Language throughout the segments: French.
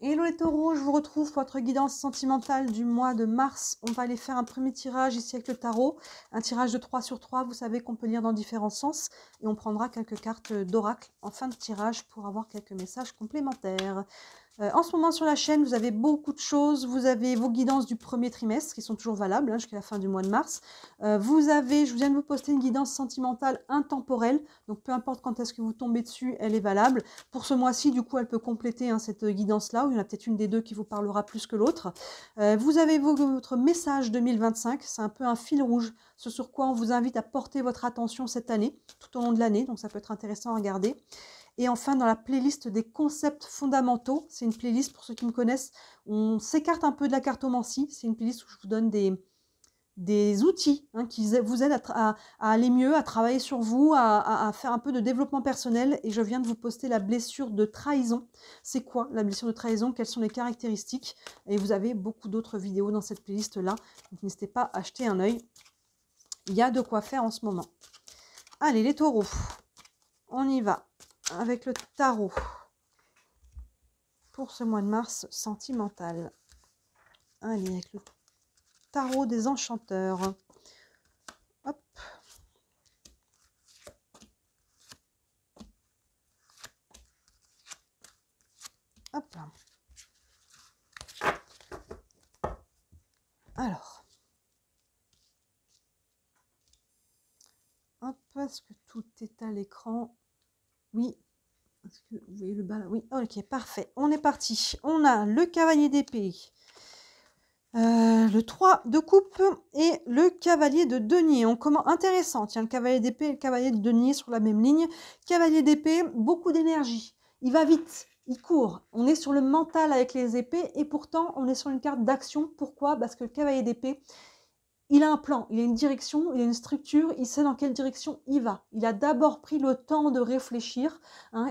Hello les taureaux, je vous retrouve pour votre guidance sentimentale du mois de mars. On va aller faire un premier tirage ici avec le tarot, un tirage de 3 sur 3, vous savez qu'on peut lire dans différents sens, et on prendra quelques cartes d'oracle en fin de tirage pour avoir quelques messages complémentaires. En ce moment sur la chaîne, vous avez beaucoup de choses. Vous avez vos guidances du premier trimestre qui sont toujours valables jusqu'à la fin du mois de mars. Vous avez, je viens de vous poster une guidance sentimentale intemporelle. Donc peu importe quand est-ce que vous tombez dessus, elle est valable. Pour ce mois-ci, du coup, elle peut compléter cette guidance-là, où il y en a peut-être une des deux qui vous parlera plus que l'autre. Vous avez votre message 2025. C'est un peu un fil rouge, ce sur quoi on vous invite à porter votre attention cette année, tout au long de l'année. Donc ça peut être intéressant à regarder. Et enfin, dans la playlist des concepts fondamentaux, c'est une playlist, pour ceux qui me connaissent, on s'écarte un peu de la cartomancie. C'est une playlist où je vous donne des outils qui vous aident à aller mieux, à travailler sur vous, à faire un peu de développement personnel. Et je viens de vous poster la blessure de trahison. C'est quoi la blessure de trahison? Quelles sont les caractéristiques? Et vous avez beaucoup d'autres vidéos dans cette playlist-là. Donc n'hésitez pas à jeter un œil. Il y a de quoi faire en ce moment. Allez, les taureaux, on y va avec le tarot pour ce mois de mars sentimental. Allez, avec le tarot des enchanteurs. Hop. Hop. Alors. Hop, est-ce que tout est à l'écran? Oui. Est-ce que vous voyez le bas là? Oui, ok, parfait. On est parti. On a le cavalier d'épée. Le 3 de coupe et le cavalier de denier. On commence intéressant. Tiens, le cavalier d'épée et le cavalier de denier sur la même ligne. Cavalier d'épée, beaucoup d'énergie. Il va vite, il court. On est sur le mental avec les épées et pourtant on est sur une carte d'action. Pourquoi? Parce que le cavalier d'épée, il a un plan, il a une direction, il a une structure, il sait dans quelle direction il va. Il a d'abord pris le temps de réfléchir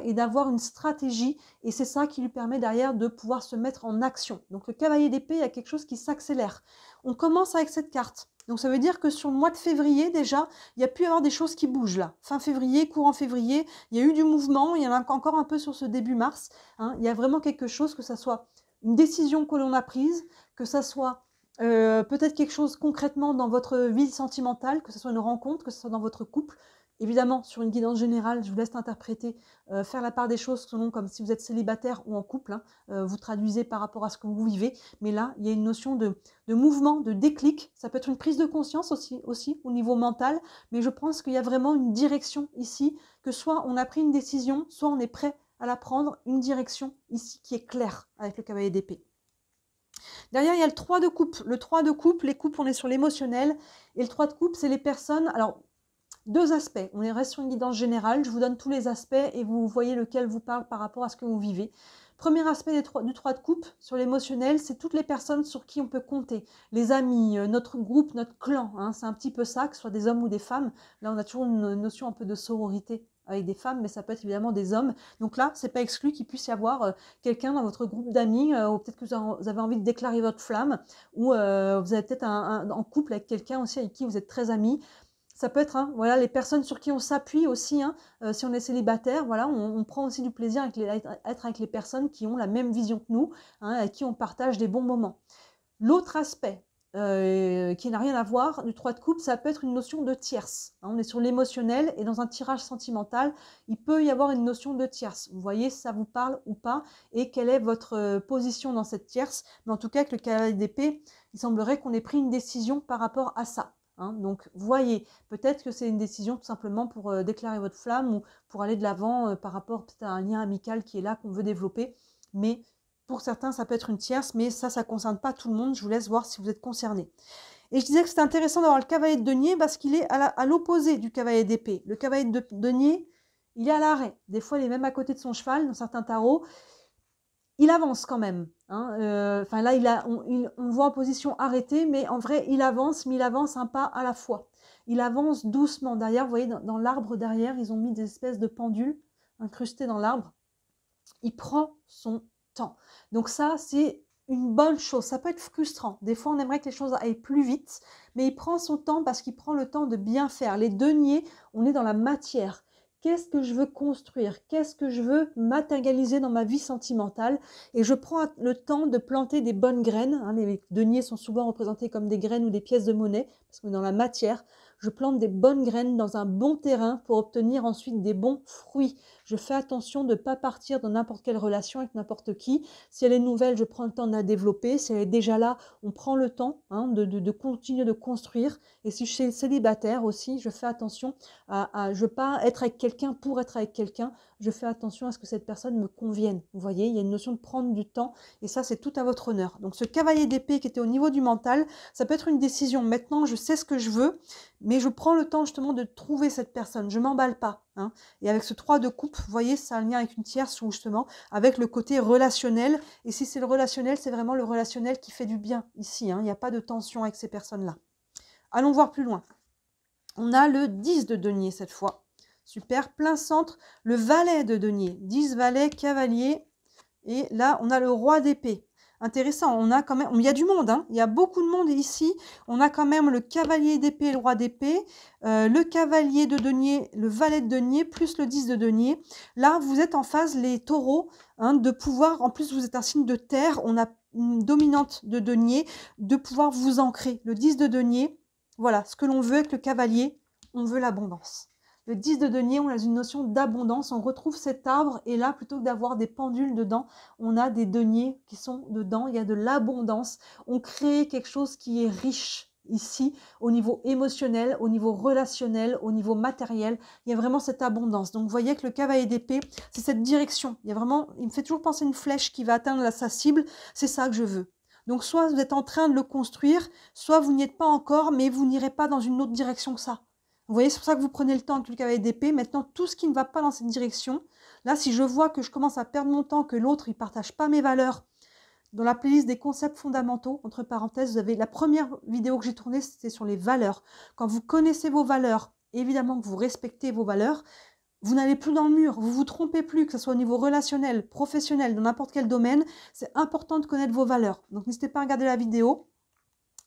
et d'avoir une stratégie, et c'est ça qui lui permet derrière de pouvoir se mettre en action. Donc le cavalier d'épée, il y a quelque chose qui s'accélère. On commence avec cette carte. Donc ça veut dire que sur le mois de février, déjà, il y a pu y avoir des choses qui bougent là. Fin février, courant février, il y a eu du mouvement, il y en a encore un peu sur ce début mars. Il y a vraiment quelque chose, que ça soit une décision que l'on a prise, que ça soit peut-être quelque chose concrètement dans votre vie sentimentale, que ce soit une rencontre, que ce soit dans votre couple. Évidemment, sur une guidance générale, je vous laisse interpréter, faire la part des choses selon comme si vous êtes célibataire ou en couple. Vous traduisez par rapport à ce que vous vivez. Mais là, il y a une notion de mouvement, de déclic. Ça peut être une prise de conscience aussi au niveau mental. Mais je pense qu'il y a vraiment une direction ici, que soit on a pris une décision, soit on est prêt à la prendre, une direction ici qui est claire avec le cavalier d'épée. Derrière, il y a le 3 de coupe. Le 3 de coupe, les coupes, on est sur l'émotionnel. Et le 3 de coupe, c'est les personnes. Alors, deux aspects. On reste sur une guidance générale. Je vous donne tous les aspects et vous voyez lequel vous parle par rapport à ce que vous vivez. Premier aspect du 3 de coupe sur l'émotionnel, c'est toutes les personnes sur qui on peut compter. Les amis, notre groupe, notre clan. C'est un petit peu ça, que ce soit des hommes ou des femmes. Là, on a toujours une notion un peu de sororité avec des femmes, mais ça peut être évidemment des hommes. Donc là, c'est pas exclu qu'il puisse y avoir quelqu'un dans votre groupe d'amis, ou peut-être que vous avez envie de déclarer votre flamme, ou vous avez peut-être en couple avec quelqu'un aussi avec qui vous êtes très amis. Ça peut être voilà, les personnes sur qui on s'appuie aussi, si on est célibataire, voilà, on prend aussi du plaisir à être avec les personnes qui ont la même vision que nous, avec qui on partage des bons moments. L'autre aspect, qui n'a rien à voir, du 3 de coupe, ça peut être une notion de tierce. On est sur l'émotionnel et dans un tirage sentimental, il peut y avoir une notion de tierce. Vous voyez si ça vous parle ou pas et quelle est votre position dans cette tierce. Mais en tout cas, avec le cavalier d'épée, il semblerait qu'on ait pris une décision par rapport à ça. Donc, voyez, peut-être que c'est une décision tout simplement pour déclarer votre flamme ou pour aller de l'avant par rapport peut-être à un lien amical qui est là, qu'on veut développer. Mais pour certains, ça peut être une tierce, mais ça ne concerne pas tout le monde. Je vous laisse voir si vous êtes concerné. Et je disais que c'était intéressant d'avoir le cavalier de denier parce qu'il est à l'opposé du cavalier d'épée. Le cavalier de denier, il est à l'arrêt. Des fois, il est même à côté de son cheval dans certains tarots. Il avance quand même. Là, on voit en position arrêtée, mais en vrai, il avance, mais il avance un pas à la fois. Il avance doucement. Derrière, vous voyez, dans l'arbre derrière, ils ont mis des espèces de pendules incrustées dans l'arbre. Il prend son temps. Donc ça, c'est une bonne chose. Ça peut être frustrant. Des fois, on aimerait que les choses aillent plus vite, mais il prend son temps parce qu'il prend le temps de bien faire. Les deniers, on est dans la matière. qu'est-ce que je veux construire, qu'est-ce que je veux matérialiser dans ma vie sentimentale. Et je prends le temps de planter des bonnes graines. Hein, les deniers sont souvent représentés comme des graines ou des pièces de monnaie, parce que dans la matière, je plante des bonnes graines dans un bon terrain pour obtenir ensuite des bons fruits. Je fais attention de ne pas partir dans n'importe quelle relation avec n'importe qui. Si elle est nouvelle, je prends le temps de la développer. Si elle est déjà là, on prend le temps de continuer de construire. Et si je suis célibataire aussi, je fais attention je ne veux pas être avec quelqu'un pour être avec quelqu'un. Je fais attention à ce que cette personne me convienne. Vous voyez, il y a une notion de prendre du temps et ça, c'est tout à votre honneur. Donc, ce cavalier d'épée qui était au niveau du mental, ça peut être une décision. Maintenant, je sais ce que je veux, mais je prends le temps justement de trouver cette personne. Je ne m'emballe pas. Et avec ce 3 de coupe, vous voyez, c'est un lien avec une tierce ou justement avec le côté relationnel. Et si c'est le relationnel, c'est vraiment le relationnel qui fait du bien ici. Il n'y a pas de tension avec ces personnes-là. Allons voir plus loin. On a le 10 de denier cette fois. Super, plein centre, le valet de denier. 10 valet, cavalier. Et là, on a le roi d'épée. Intéressant, on a quand même, il y a du monde, il y a beaucoup de monde ici. On a quand même le cavalier d'épée et le roi d'épée, le cavalier de denier, le valet de denier, plus le 10 de denier. Là, vous êtes en phase, les taureaux, de pouvoir, en plus vous êtes un signe de terre, on a une dominante de denier, de pouvoir vous ancrer. Le 10 de denier, voilà, ce que l'on veut avec le cavalier, on veut l'abondance. Le 10 de denier, on a une notion d'abondance, on retrouve cet arbre et là, plutôt que d'avoir des pendules dedans, on a des deniers qui sont dedans, il y a de l'abondance. On crée quelque chose qui est riche ici, au niveau émotionnel, au niveau relationnel, au niveau matériel. Il y a vraiment cette abondance. Donc, vous voyez que le cavalier d'épée, c'est cette direction. Il y a vraiment, il me fait toujours penser à une flèche qui va atteindre sa cible. C'est ça que je veux. Donc, soit vous êtes en train de le construire, soit vous n'y êtes pas encore, mais vous n'irez pas dans une autre direction que ça. Vous voyez, c'est pour ça que vous prenez le temps avec le cavalier d'épée. Maintenant, tout ce qui ne va pas dans cette direction, là, si je vois que je commence à perdre mon temps, que l'autre, il ne partage pas mes valeurs, dans la playlist des concepts fondamentaux, entre parenthèses, vous avez la première vidéo que j'ai tournée, c'était sur les valeurs. Quand vous connaissez vos valeurs, évidemment que vous respectez vos valeurs, vous n'allez plus dans le mur, vous ne vous trompez plus, que ce soit au niveau relationnel, professionnel, dans n'importe quel domaine. C'est important de connaître vos valeurs. Donc, n'hésitez pas à regarder la vidéo.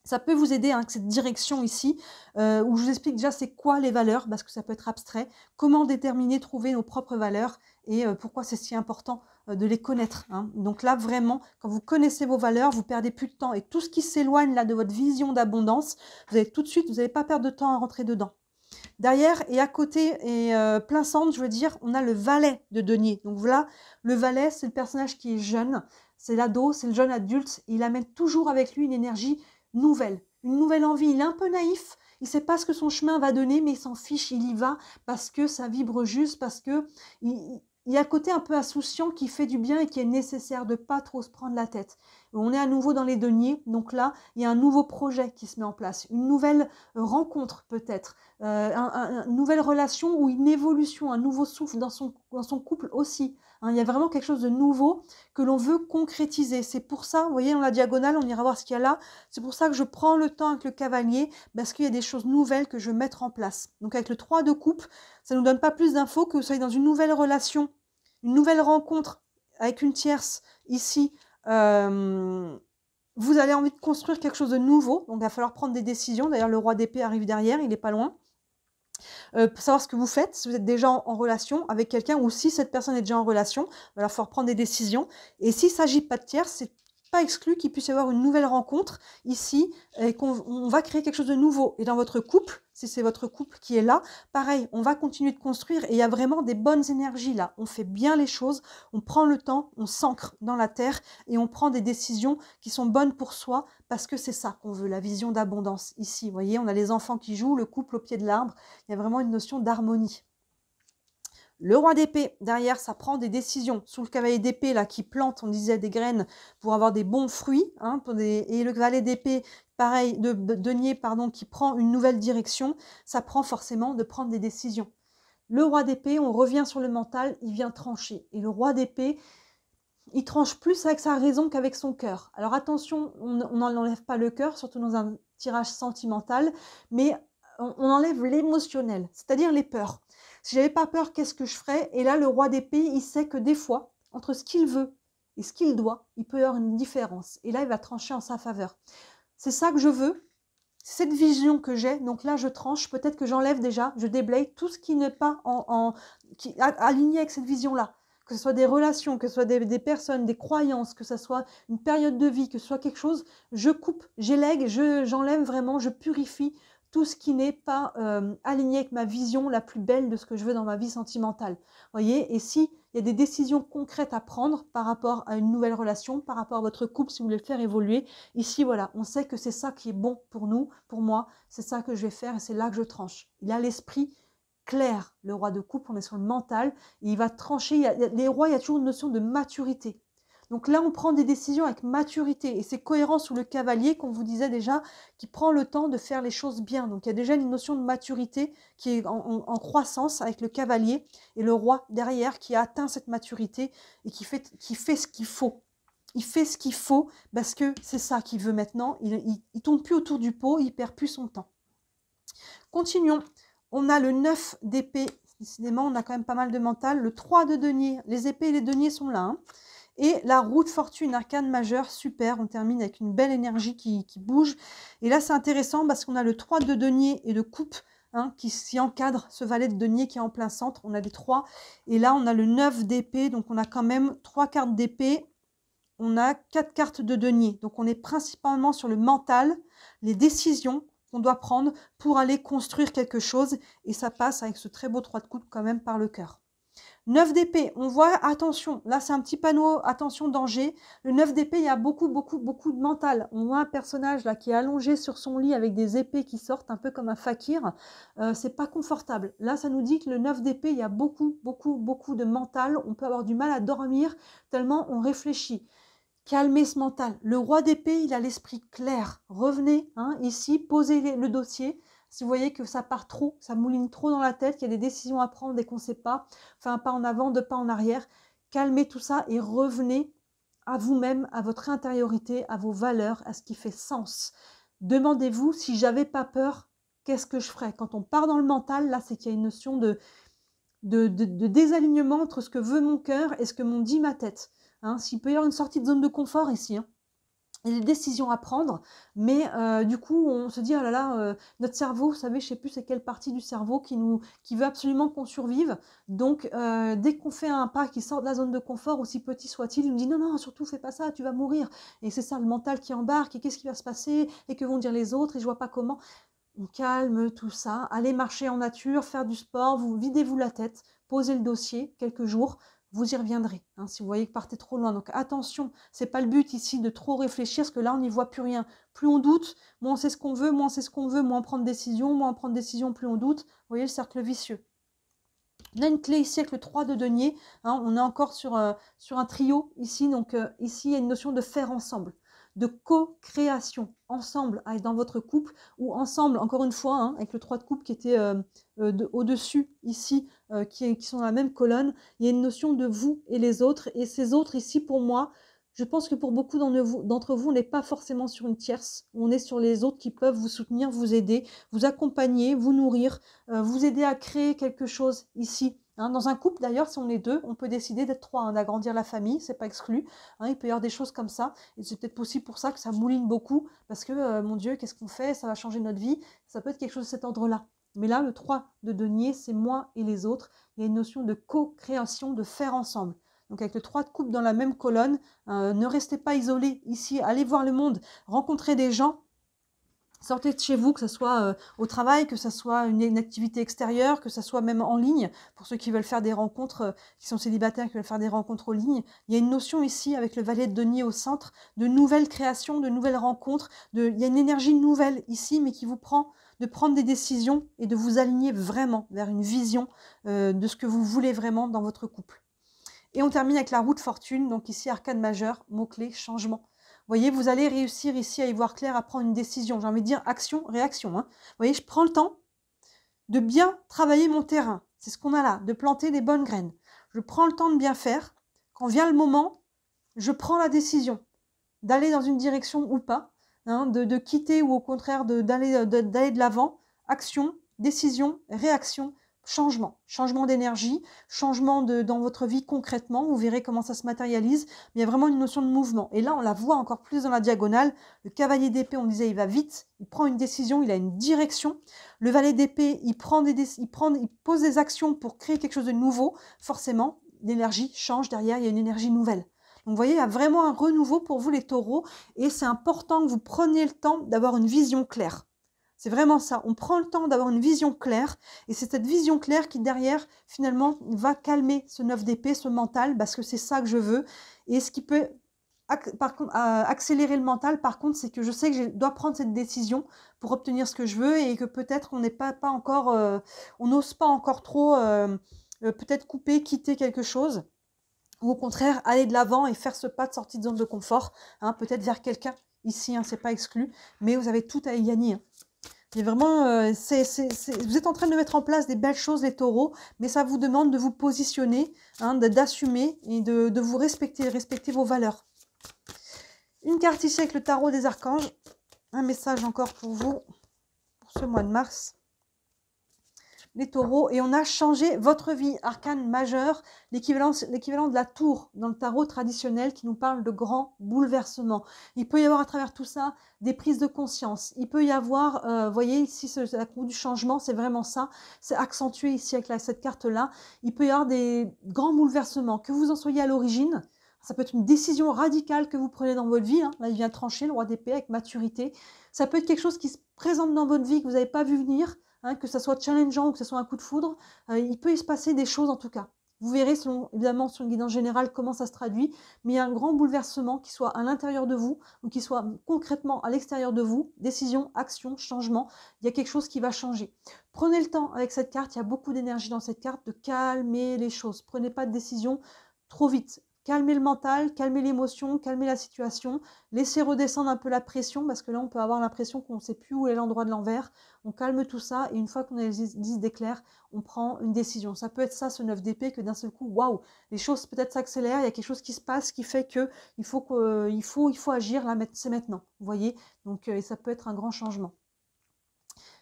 Ça peut vous aider avec cette direction ici, où je vous explique déjà c'est quoi les valeurs, parce que ça peut être abstrait, comment déterminer, trouver nos propres valeurs, et pourquoi c'est si important de les connaître. Donc là, vraiment, quand vous connaissez vos valeurs, vous perdez plus de temps, et tout ce qui s'éloigne là de votre vision d'abondance, vous allez tout de suite, vous n'allez pas perdre de temps à rentrer dedans. Derrière et à côté, et plein centre, je veux dire, on a le valet de denier. Donc voilà, le valet, c'est le personnage qui est jeune, c'est l'ado, c'est le jeune adulte, il amène toujours avec lui une énergie nouvelle, une nouvelle envie. Il est un peu naïf, il ne sait pas ce que son chemin va donner, mais il s'en fiche, il y va parce que ça vibre juste, parce que il y a un côté un peu insouciant qui fait du bien et qui est nécessaire de ne pas trop se prendre la tête. On est à nouveau dans les deniers, donc là, il y a un nouveau projet qui se met en place, une nouvelle rencontre peut-être, une nouvelle relation ou une évolution, un nouveau souffle dans son couple aussi. Il y a vraiment quelque chose de nouveau que l'on veut concrétiser. C'est pour ça, vous voyez, dans la diagonale, on ira voir ce qu'il y a là. C'est pour ça que je prends le temps avec le cavalier, parce qu'il y a des choses nouvelles que je veux mettre en place. Donc avec le 3 de coupe, ça ne nous donne pas plus d'infos que vous soyez dans une nouvelle relation, une nouvelle rencontre avec une tierce ici. Vous avez envie de construire quelque chose de nouveau, donc il va falloir prendre des décisions. D'ailleurs, le roi d'épée arrive derrière, il n'est pas loin. Pour savoir ce que vous faites, si vous êtes déjà en relation avec quelqu'un ou si cette personne est déjà en relation, il va falloir prendre des décisions. Et s'il ne s'agit pas de tiers, c'est pas exclu qu'il puisse y avoir une nouvelle rencontre ici et qu'on va créer quelque chose de nouveau. Et dans votre couple, si c'est votre couple qui est là, pareil, on va continuer de construire et il y a vraiment des bonnes énergies là. On fait bien les choses, on prend le temps, on s'ancre dans la terre et on prend des décisions qui sont bonnes pour soi parce que c'est ça qu'on veut, la vision d'abondance ici. Vous voyez, on a les enfants qui jouent, le couple au pied de l'arbre, il y a vraiment une notion d'harmonie. Le roi d'épée, derrière, ça prend des décisions. Sous le cavalier d'épée, là, qui plante, on disait, des graines pour avoir des bons fruits. Et le valet d'épée, pareil, de denier, pardon, qui prend une nouvelle direction. Ça prend forcément de prendre des décisions. Le roi d'épée, on revient sur le mental, il vient trancher. Et le roi d'épée, il tranche plus avec sa raison qu'avec son cœur. Alors attention, on n'enlève pas le cœur, surtout dans un tirage sentimental, mais on enlève l'émotionnel, c'est-à-dire les peurs. Si j'avais pas peur, qu'est-ce que je ferais? Et là, le roi d'épée, il sait que des fois, entre ce qu'il veut et ce qu'il doit, il peut y avoir une différence. Et là, il va trancher en sa faveur. C'est ça que je veux. cette vision que j'ai. Donc là, je tranche, peut-être que j'enlève déjà, je déblaye tout ce qui n'est pas aligné avec cette vision-là. Que ce soit des relations, que ce soit des personnes, des croyances, que ce soit une période de vie, que ce soit quelque chose, je coupe, j'élègue, j'enlève vraiment, je purifie tout ce qui n'est pas aligné avec ma vision la plus belle de ce que je veux dans ma vie sentimentale. Voyez, et si il y a des décisions concrètes à prendre par rapport à une nouvelle relation, par rapport à votre couple, si vous voulez le faire évoluer, ici, voilà, on sait que c'est ça qui est bon pour nous, pour moi, c'est ça que je vais faire et c'est là que je tranche. Il a l'esprit clair, le roi de coupe, on est sur le mental, et il va trancher. Les rois, il y a toujours une notion de maturité. Donc là, on prend des décisions avec maturité, et c'est cohérent sous le cavalier, qu'on vous disait déjà, qui prend le temps de faire les choses bien. Donc il y a déjà une notion de maturité qui est en croissance avec le cavalier, et le roi derrière qui a atteint cette maturité, et qui fait ce qu'il faut. Il fait ce qu'il faut, parce que c'est ça qu'il veut maintenant. Il tourne plus autour du pot, il perd plus son temps. Continuons. On a le 9 d'épée, décidément, on a quand même pas mal de mental. Le 3 de denier, les épées et les deniers sont là. Hein. Et la roue de fortune, arcane majeure, super. On termine avec une belle énergie qui bouge. Et là, c'est intéressant parce qu'on a le 3 de denier et de coupe hein, qui s'y encadre, ce valet de denier qui est en plein centre. On a les 3. Et là, on a le 9 d'épée. Donc, on a quand même 3 cartes d'épée. On a 4 cartes de denier. Donc, on est principalement sur le mental, les décisions qu'on doit prendre pour aller construire quelque chose. Et ça passe avec ce très beau 3 de coupe quand même par le cœur. 9 d'épée, on voit, attention, là c'est un petit panneau, attention, danger. Le 9 d'épée, il y a beaucoup de mental. On voit un personnage là qui est allongé sur son lit avec des épées qui sortent, un peu comme un fakir. C'est pas confortable. Là, ça nous dit que le 9 d'épée, il y a beaucoup de mental. On peut avoir du mal à dormir tellement on réfléchit. Calmez ce mental. Le roi d'épée, il a l'esprit clair. Revenez hein, ici, posez le dossier. Si vous voyez que ça part trop, ça mouline trop dans la tête, qu'il y a des décisions à prendre et qu'on ne sait pas, enfin un pas en avant, 2 pas en arrière, calmez tout ça et revenez à vous-même, à votre intériorité, à vos valeurs, à ce qui fait sens. Demandez-vous, si j'avais pas peur, qu'est-ce que je ferais? Quand on part dans le mental, là, c'est qu'il y a une notion de désalignement entre ce que veut mon cœur et ce que m'ont dit ma tête. Hein, s'il peut y avoir une sortie de zone de confort ici, hein. Il y a des décisions à prendre, mais du coup, on se dit, oh là là, notre cerveau, vous savez, je ne sais plus c'est quelle partie du cerveau qui veut absolument qu'on survive. Donc, dès qu'on fait un pas qui sort de la zone de confort, aussi petit soit-il, il nous dit, non, non, surtout, fais pas ça, tu vas mourir. Et c'est ça, le mental qui embarque, et qu'est-ce qui va se passer, et que vont dire les autres, et je vois pas comment. On calme tout ça, allez marcher en nature, faire du sport, vous videz-vous la tête, posez le dossier, quelques jours, vous y reviendrez, hein, si vous voyez que partez trop loin. Donc attention, c'est pas le but ici de trop réfléchir, parce que là on n'y voit plus rien. Plus on doute, moins on sait ce qu'on veut, moins on sait ce qu'on veut, moins on prend de décision, moins on prend de décision, plus on doute. Vous voyez le cercle vicieux. On a une clé ici avec le 3 de denier, hein, on est encore sur un trio ici, donc ici il y a une notion de faire ensemble, de co-création, ensemble dans votre couple, ou ensemble, encore une fois, hein, avec le 3 de coupe qui était au-dessus ici, qui sont dans la même colonne, il y a une notion de vous et les autres, et ces autres ici pour moi, je pense que pour beaucoup d'entre vous, on n'est pas forcément sur une tierce, on est sur les autres qui peuvent vous soutenir, vous aider, vous accompagner, vous nourrir, vous aider à créer quelque chose ici. Hein, dans un couple d'ailleurs, si on est 2, on peut décider d'être 3, hein, d'agrandir la famille, c'est pas exclu. Hein, il peut y avoir des choses comme ça, et c'est peut-être possible pour ça que ça mouline beaucoup, parce que, mon Dieu, qu'est-ce qu'on fait? Ça va changer notre vie, ça peut être quelque chose de cet ordre-là. Mais là, le 3 de denier, c'est moi et les autres. Il y a une notion de co-création, de faire ensemble. Donc avec le 3 de coupe dans la même colonne, ne restez pas isolés ici, allez voir le monde, rencontrez des gens, sortez de chez vous, que ce soit au travail, que ce soit une activité extérieure, que ce soit même en ligne, pour ceux qui veulent faire des rencontres, qui sont célibataires, qui veulent faire des rencontres en ligne. Il y a une notion ici, avec le valet de denier au centre, de nouvelles créations, de nouvelles rencontres, il y a une énergie nouvelle ici, mais qui vous prend de prendre des décisions et de vous aligner vraiment vers une vision de ce que vous voulez vraiment dans votre couple. Et on termine avec la roue de fortune, donc ici arcane majeur, mot-clé, changement. Vous voyez, vous allez réussir ici à y voir clair, à prendre une décision. J'ai envie de dire action, réaction. Hein. Vous voyez, je prends le temps de bien travailler mon terrain. C'est ce qu'on a là, de planter les bonnes graines. Je prends le temps de bien faire. Quand vient le moment, je prends la décision d'aller dans une direction ou pas, hein, de quitter ou au contraire d'aller de l'avant. Action, décision, réaction changement, changement d'énergie, changement dans votre vie concrètement, vous verrez comment ça se matérialise, mais il y a vraiment une notion de mouvement. Et là, on la voit encore plus dans la diagonale. Le cavalier d'épée, on disait, il va vite, il prend une décision, il a une direction. Le valet d'épée, il pose des actions pour créer quelque chose de nouveau. Forcément, l'énergie change derrière, il y a une énergie nouvelle. Donc, vous voyez, il y a vraiment un renouveau pour vous, les taureaux, et c'est important que vous preniez le temps d'avoir une vision claire. C'est vraiment ça, on prend le temps d'avoir une vision claire, et c'est cette vision claire qui, derrière, finalement, va calmer ce 9 d'épée, ce mental, parce que c'est ça que je veux. Et ce qui peut, par contre, accélérer le mental, par contre, c'est que je sais que je dois prendre cette décision pour obtenir ce que je veux, et que peut-être on n'est pas encore, on n'ose pas encore trop, peut-être couper, quitter quelque chose, ou au contraire, aller de l'avant et faire ce pas de sortie de zone de confort, hein, peut-être vers quelqu'un, ici, hein, c'est pas exclu, mais vous avez tout à y gagner, hein. Et vraiment, vous êtes en train de mettre en place des belles choses, les taureaux, mais ça vous demande de vous positionner, hein, d'assumer et de vous respecter vos valeurs. Une carte ici avec le tarot des archanges. Un message encore pour vous, pour ce mois de mars. Les taureaux, et on a changé votre vie, arcane majeur, l'équivalent de la tour dans le tarot traditionnel qui nous parle de grands bouleversements. Il peut y avoir à travers tout ça des prises de conscience. Il peut y avoir, voyez ici, la roue du changement, c'est vraiment ça. C'est accentué ici avec cette carte-là. Il peut y avoir des grands bouleversements, que vous en soyez à l'origine. Ça peut être une décision radicale que vous prenez dans votre vie. Hein. Là, il vient trancher le roi d'épée avec maturité. Ça peut être quelque chose qui se présente dans votre vie que vous n'avez pas vu venir. Hein, que ça soit challengeant ou que ce soit un coup de foudre, il peut y se passer des choses en tout cas. Vous verrez, évidemment, sur une guidance générale, comment ça se traduit, mais il y a un grand bouleversement qui soit à l'intérieur de vous ou qui soit concrètement à l'extérieur de vous. Décision, action, changement, il y a quelque chose qui va changer. Prenez le temps avec cette carte, il y a beaucoup d'énergie dans cette carte, de calmer les choses. Prenez pas de décision trop vite. Calmez le mental, calmez l'émotion, calmez la situation, laissez redescendre un peu la pression, parce que là, on peut avoir l'impression qu'on ne sait plus où est l'endroit de l'envers. On calme tout ça, et une fois qu'on a les idées claires, on prend une décision. Ça peut être ça, ce 9 d'épée, que d'un seul coup, waouh, les choses peut-être s'accélèrent, il y a quelque chose qui se passe qui fait que il faut agir, là, c'est maintenant. Vous voyez, donc ça peut être un grand changement.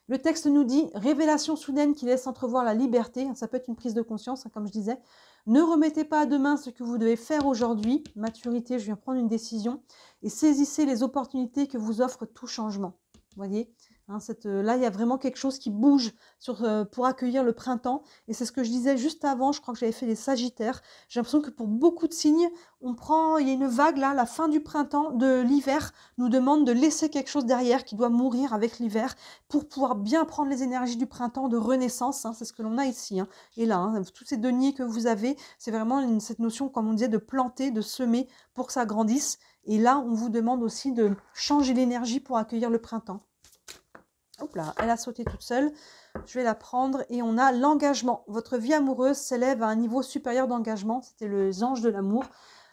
Le texte nous dit « Révélation soudaine qui laisse entrevoir la liberté ». Ça peut être une prise de conscience, hein, comme je disais. « Ne remettez pas à demain ce que vous devez faire aujourd'hui. Maturité, je viens prendre une décision. Et saisissez les opportunités que vous offre tout changement. » Vous voyez, hein, là, il y a vraiment quelque chose qui bouge pour accueillir le printemps. Et c'est ce que je disais juste avant, je crois que j'avais fait les Sagittaires. J'ai l'impression que pour beaucoup de signes, il y a une vague là, la fin du printemps, de l'hiver, nous demande de laisser quelque chose derrière qui doit mourir avec l'hiver pour pouvoir bien prendre les énergies du printemps de renaissance. Hein, c'est ce que l'on a ici. Hein, et là, hein, tous ces deniers que vous avez, c'est vraiment cette notion, comme on disait, de planter, de semer pour que ça grandisse. Et là, on vous demande aussi de changer l'énergie pour accueillir le printemps. Hop là, elle a sauté toute seule. Je vais la prendre. Et on a l'engagement. Votre vie amoureuse s'élève à un niveau supérieur d'engagement. C'était les anges de l'amour.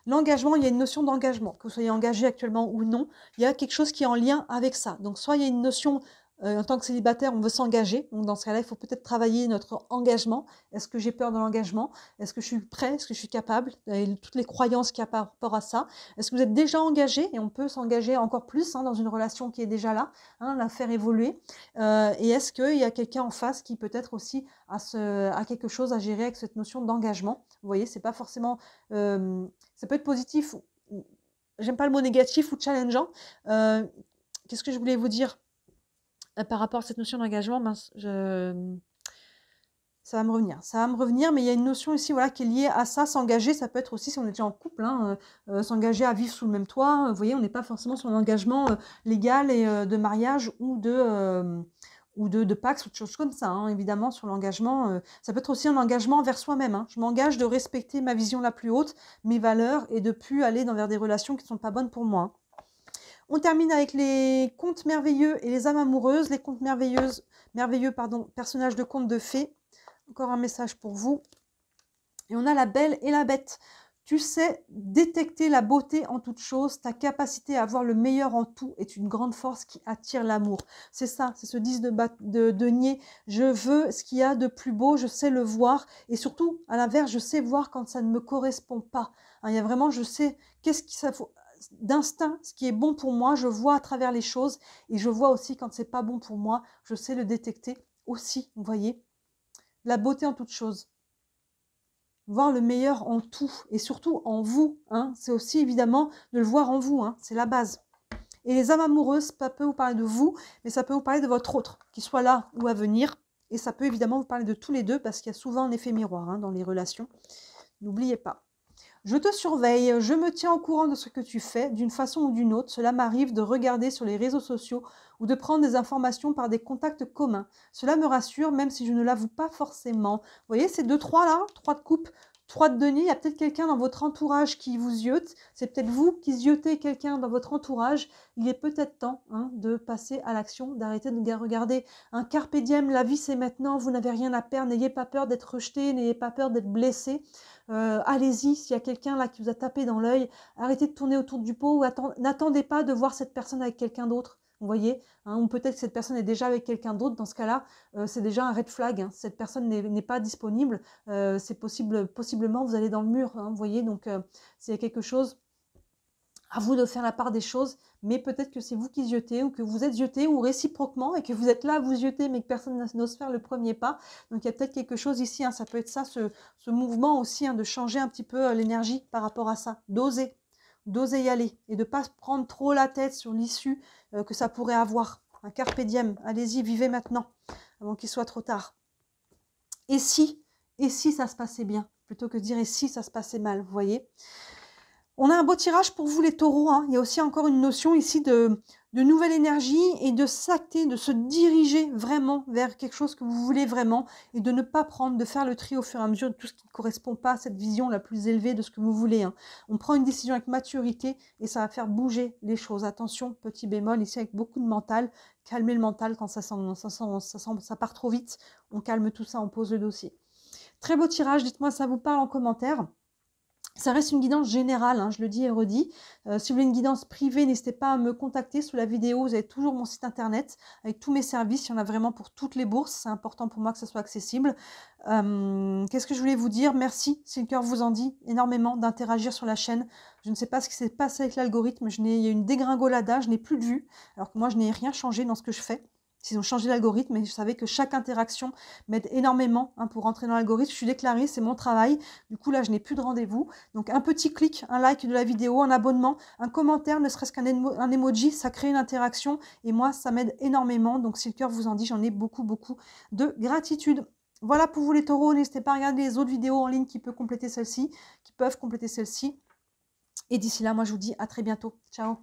L'engagement, il y a une notion d'engagement. Que vous soyez engagé actuellement ou non, il y a quelque chose qui est en lien avec ça. Donc, soit il y a une notion... en tant que célibataire, on veut s'engager. Donc, dans ce cas-là, il faut peut-être travailler notre engagement. Est-ce que j'ai peur de l'engagement? Est-ce que je suis prêt? Est-ce que je suis capable? Et toutes les croyances qu'il y a par rapport à ça. Est-ce que vous êtes déjà engagé? Et on peut s'engager encore plus dans une relation qui est déjà là, la faire évoluer. Et est-ce qu'il y a quelqu'un en face qui peut-être aussi a quelque chose à gérer avec cette notion d'engagement? Vous voyez, c'est pas forcément... ça peut être positif. J'aime pas le mot négatif ou challengeant. Qu'est-ce que je voulais vous dire par rapport à cette notion d'engagement, ça va me revenir, mais il y a une notion ici, voilà, qui est liée à ça. S'engager, ça peut être aussi, si on est déjà en couple, s'engager à vivre sous le même toit. Vous voyez, on n'est pas forcément sur un engagement légal et de mariage ou de Pax ou de choses comme ça. Hein. Évidemment, sur l'engagement, ça peut être aussi un engagement envers soi-même. Hein. Je m'engage de respecter ma vision la plus haute, mes valeurs, et de plus aller vers des relations qui ne sont pas bonnes pour moi. Hein. On termine avec les contes merveilleux et les âmes amoureuses. Les contes merveilleux, personnages de contes de fées. Encore un message pour vous. Et on a la belle et la bête. Tu sais détecter la beauté en toute chose. Ta capacité à voir le meilleur en tout est une grande force qui attire l'amour. C'est ça, c'est ce 10 de denier. Je veux ce qu'il y a de plus beau, je sais le voir. Et surtout, à l'inverse, je sais voir quand ça ne me correspond pas. Hein, il y a vraiment, je sais qu'est-ce qu'il faut... d'instinct, ce qui est bon pour moi, je vois à travers les choses et je vois aussi quand c'est pas bon pour moi, je sais le détecter aussi, vous voyez. la beauté en toute chose. Voir le meilleur en tout et surtout en vous. Hein. C'est aussi évidemment de le voir en vous, hein. C'est la base. Et les âmes amoureuses, ça peut vous parler de vous, mais ça peut vous parler de votre autre, qu'il soit là ou à venir. Et ça peut évidemment vous parler de tous les deux, parce qu'il y a souvent un effet miroir hein, dans les relations. N'oubliez pas. Je te surveille, je me tiens au courant de ce que tu fais, d'une façon ou d'une autre. Cela m'arrive de regarder sur les réseaux sociaux ou de prendre des informations par des contacts communs. Cela me rassure, même si je ne l'avoue pas forcément. Vous voyez ces 2-3 là, 3 de coupe, 3 de denier, il y a peut-être quelqu'un dans votre entourage qui vous ziote. C'est peut-être vous qui ziotez quelqu'un dans votre entourage. Il est peut-être temps hein, de passer à l'action, d'arrêter de regarder un carpe diem, la vie c'est maintenant, vous n'avez rien à perdre, n'ayez pas peur d'être rejeté, n'ayez pas peur d'être blessé. Allez-y, s'il y a quelqu'un là qui vous a tapé dans l'œil, arrêtez de tourner autour du pot, ou n'attendez pas de voir cette personne avec quelqu'un d'autre, vous voyez, hein, ou peut-être que cette personne est déjà avec quelqu'un d'autre, dans ce cas-là, c'est déjà un red flag, hein, cette personne n'est pas disponible, c'est possiblement vous allez dans le mur, hein, vous voyez, donc s'il y a quelque chose, à vous de faire la part des choses, mais peut-être que c'est vous qui ziotez ou que vous êtes zioté ou réciproquement et que vous êtes là à vous zioter mais que personne n'ose faire le premier pas. Donc il y a peut-être quelque chose ici, hein, ça peut être ça, ce mouvement aussi, hein, de changer un petit peu l'énergie par rapport à ça, d'oser y aller et de ne pas se prendre trop la tête sur l'issue que ça pourrait avoir. Un carpe diem, allez-y, vivez maintenant, avant qu'il soit trop tard. Et si ça se passait bien, plutôt que de dire et si ça se passait mal, vous voyez. On a un beau tirage pour vous les taureaux. Hein. Il y a aussi encore une notion ici de nouvelle énergie et de s'acter, de se diriger vraiment vers quelque chose que vous voulez vraiment et de ne pas prendre, de faire le tri au fur et à mesure de tout ce qui ne correspond pas à cette vision la plus élevée de ce que vous voulez. Hein. On prend une décision avec maturité et ça va faire bouger les choses. Attention, petit bémol ici avec beaucoup de mental. Calmez le mental quand ça part trop vite. On calme tout ça, on pose le dossier. Très beau tirage, dites-moi si ça vous parle en commentaire. Ça reste une guidance générale, hein, je le dis et redis. Si vous voulez une guidance privée, n'hésitez pas à me contacter. Sous la vidéo, vous avez toujours mon site internet avec tous mes services. Il y en a vraiment pour toutes les bourses. C'est important pour moi que ça soit accessible. Qu'est-ce que je voulais vous dire? Merci, si le cœur vous en dit, énormément d'interagir sur la chaîne. Je ne sais pas ce qui s'est passé avec l'algorithme. Il y a une dégringolade, je n'ai plus de vues. Alors que moi, je n'ai rien changé dans ce que je fais. Ils ont changé l'algorithme et je savais que chaque interaction m'aide énormément hein, pour rentrer dans l'algorithme. Je suis déclarée, c'est mon travail. Du coup, là, je n'ai plus de rendez-vous. Donc, un petit clic, un like de la vidéo, un abonnement, un commentaire, ne serait-ce qu'un emoji, ça crée une interaction. Et moi, ça m'aide énormément. Donc, si le cœur vous en dit, j'en ai beaucoup, beaucoup de gratitude. Voilà pour vous les taureaux. N'hésitez pas à regarder les autres vidéos en ligne qui peuvent compléter celle-ci. Et d'ici là, moi, je vous dis à très bientôt. Ciao.